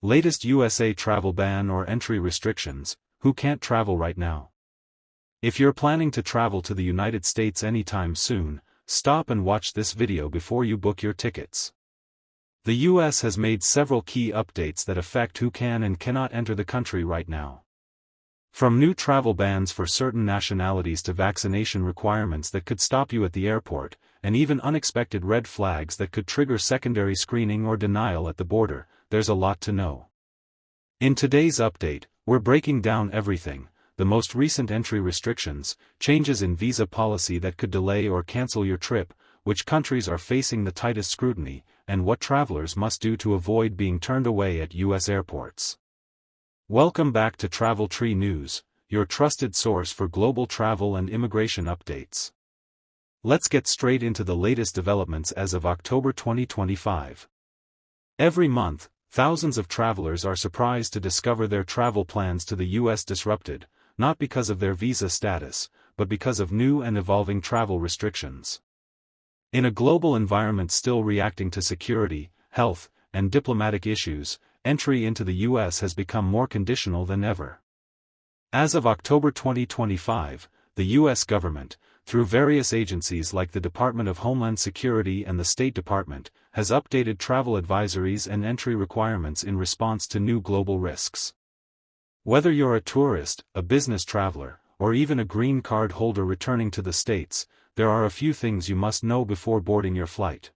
Latest USA travel ban or entry restrictions, who can't travel right now? If you're planning to travel to the United States anytime soon, stop and watch this video before you book your tickets. The US has made several key updates that affect who can and cannot enter the country right now. From new travel bans for certain nationalities to vaccination requirements that could stop you at the airport, and even unexpected red flags that could trigger secondary screening or denial at the border, there's a lot to know. In today's update, we're breaking down everything: the most recent entry restrictions, changes in visa policy that could delay or cancel your trip, which countries are facing the tightest scrutiny, and what travelers must do to avoid being turned away at US airports. Welcome back to Travel Tree News, your trusted source for global travel and immigration updates. Let's get straight into the latest developments as of October 2025. Every month, thousands of travelers are surprised to discover their travel plans to the US disrupted, not because of their visa status, but because of new and evolving travel restrictions. In a global environment still reacting to security, health, and diplomatic issues, entry into the US has become more conditional than ever. As of October 2025, the US government, through various agencies like the Department of Homeland Security and the State Department, has updated travel advisories and entry requirements in response to new global risks. Whether you're a tourist, a business traveler, or even a green card holder returning to the States, there are a few things you must know before boarding your flight.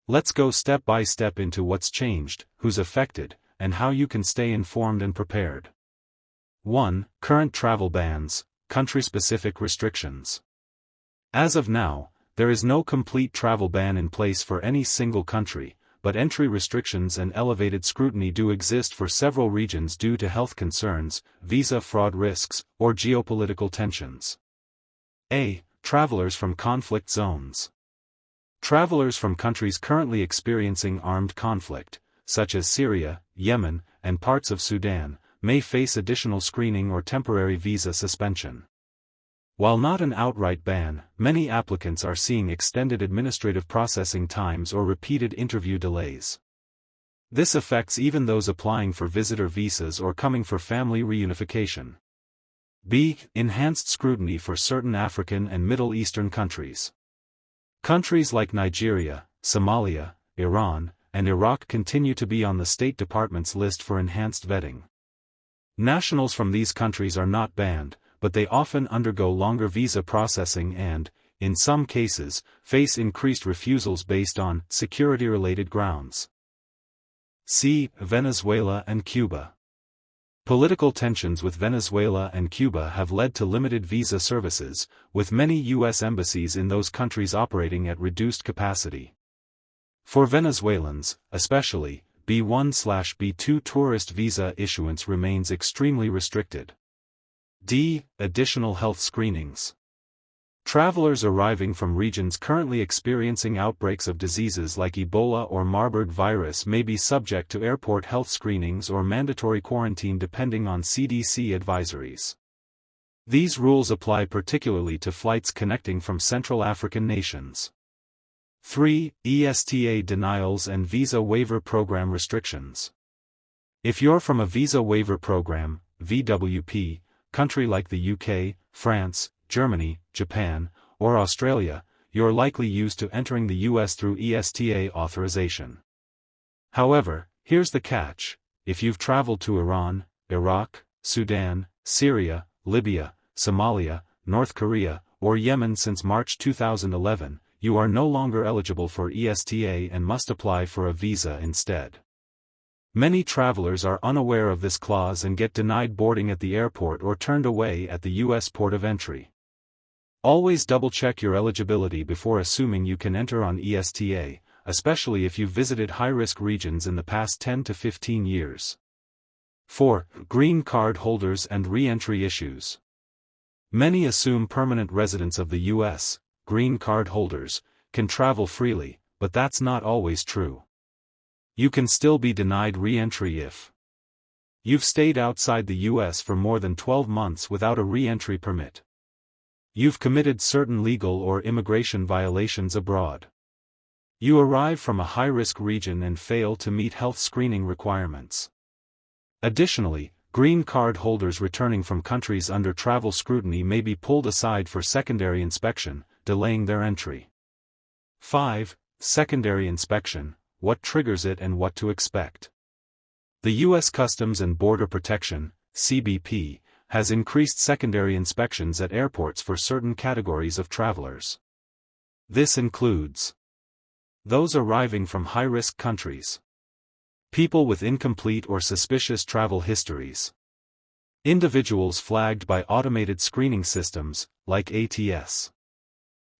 Let's go step by step into what's changed, who's affected, and how you can stay informed and prepared. 1. Current travel bans, country-specific restrictions. As of now, there is no complete travel ban in place for any single country, but entry restrictions and elevated scrutiny do exist for several regions due to health concerns, visa fraud risks, or geopolitical tensions. A. Travelers from conflict zones. Travelers from countries currently experiencing armed conflict, such as Syria, Yemen, and parts of Sudan, may face additional screening or temporary visa suspension. While not an outright ban, many applicants are seeing extended administrative processing times or repeated interview delays. This affects even those applying for visitor visas or coming for family reunification. B. Enhanced scrutiny for certain African and Middle Eastern countries. Countries like Nigeria, Somalia, Iran, and Iraq continue to be on the State Department's list for enhanced vetting. Nationals from these countries are not banned, but they often undergo longer visa processing and, in some cases, face increased refusals based on security-related grounds. C. Venezuela and Cuba. Political tensions with Venezuela and Cuba have led to limited visa services, with many U.S. embassies in those countries operating at reduced capacity. For Venezuelans, especially, B1/B2 tourist visa issuance remains extremely restricted. D. Additional health screenings. Travelers arriving from regions currently experiencing outbreaks of diseases like Ebola or Marburg virus may be subject to airport health screenings or mandatory quarantine depending on CDC advisories. These rules apply particularly to flights connecting from Central African nations. 3. ESTA denials and visa waiver program restrictions. If you're from a visa waiver program, VWP, country like the UK, France, Germany, Japan, or Australia, you're likely used to entering the US through ESTA authorization. However, here's the catch: if you've traveled to Iran, Iraq, Sudan, Syria, Libya, Somalia, North Korea, or Yemen since March 2011, you are no longer eligible for ESTA and must apply for a visa instead. Many travelers are unaware of this clause and get denied boarding at the airport or turned away at the US port of entry. Always double-check your eligibility before assuming you can enter on ESTA, especially if you've visited high-risk regions in the past 10 to 15 years. 4. Green card holders and re-entry issues. Many assume permanent residents of the US, green card holders, can travel freely, but that's not always true. You can still be denied re-entry if you've stayed outside the US for more than 12 months without a re-entry permit. You've committed certain legal or immigration violations abroad. You arrive from a high-risk region and fail to meet health screening requirements. Additionally, green card holders returning from countries under travel scrutiny may be pulled aside for secondary inspection, delaying their entry. 5. Secondary inspection: what triggers it and what to expect. The U.S. Customs and Border Protection, CBP, has increased secondary inspections at airports for certain categories of travelers. This includes those arriving from high-risk countries, people with incomplete or suspicious travel histories, individuals flagged by automated screening systems, like ATS.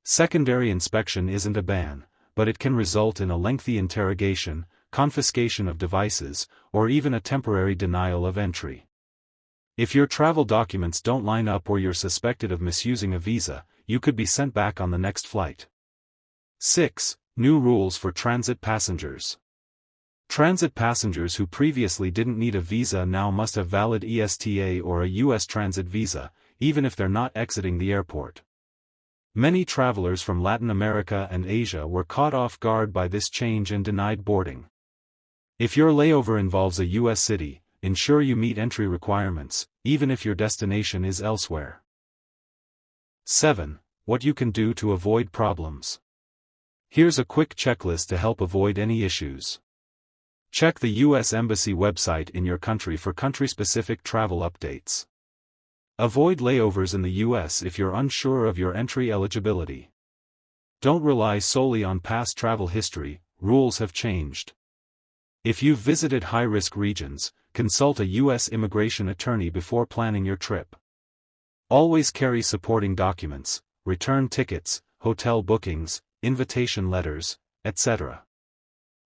Secondary inspection isn't a ban, but it can result in a lengthy interrogation, confiscation of devices, or even a temporary denial of entry. If your travel documents don't line up or you're suspected of misusing a visa, you could be sent back on the next flight. 6. New rules for transit passengers. Transit passengers who previously didn't need a visa now must have valid ESTA or a U.S. transit visa, even if they're not exiting the airport. Many travelers from Latin America and Asia were caught off guard by this change and denied boarding. If your layover involves a U.S. city, ensure you meet entry requirements, even if your destination is elsewhere. 7. What you can do to avoid problems. Here's a quick checklist to help avoid any issues. Check the U.S. Embassy website in your country for country-specific travel updates. Avoid layovers in the U.S. if you're unsure of your entry eligibility. Don't rely solely on past travel history, rules have changed. If you've visited high-risk regions, consult a U.S. immigration attorney before planning your trip. Always carry supporting documents, return tickets, hotel bookings, invitation letters, etc.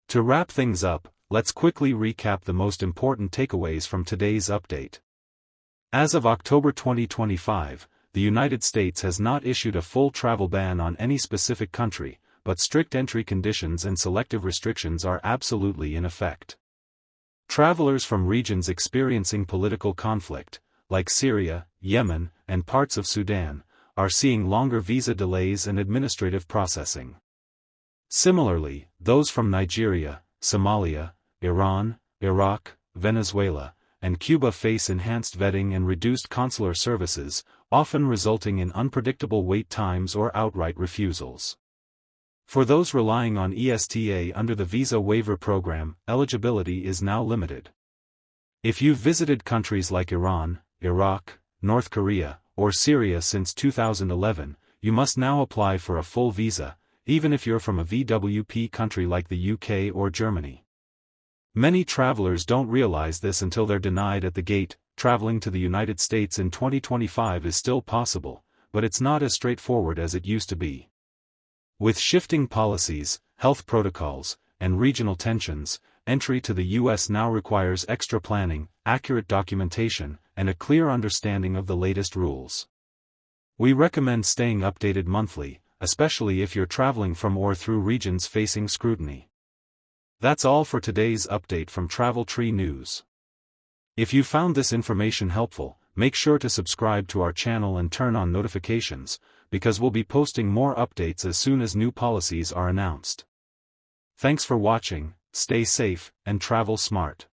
To wrap things up, let's quickly recap the most important takeaways from today's update. As of October 2025, the United States has not issued a full travel ban on any specific country, but strict entry conditions and selective restrictions are absolutely in effect. Travelers from regions experiencing political conflict, like Syria, Yemen, and parts of Sudan, are seeing longer visa delays and administrative processing. Similarly, those from Nigeria, Somalia, Iran, Iraq, Venezuela, and Cuba face enhanced vetting and reduced consular services, often resulting in unpredictable wait times or outright refusals. For those relying on ESTA under the Visa Waiver Program, eligibility is now limited. If you've visited countries like Iran, Iraq, North Korea, or Syria since 2011, you must now apply for a full visa, even if you're from a VWP country like the UK or Germany. Many travelers don't realize this until they're denied at the gate. Traveling to the United States in 2025 is still possible, but it's not as straightforward as it used to be. With shifting policies, health protocols, and regional tensions, entry to the U.S. now requires extra planning, accurate documentation, and a clear understanding of the latest rules. We recommend staying updated monthly, especially if you're traveling from or through regions facing scrutiny. That's all for today's update from Travel Tree News. If you found this information helpful, make sure to subscribe to our channel and turn on notifications, because we'll be posting more updates as soon as new policies are announced. Thanks for watching, stay safe, and travel smart.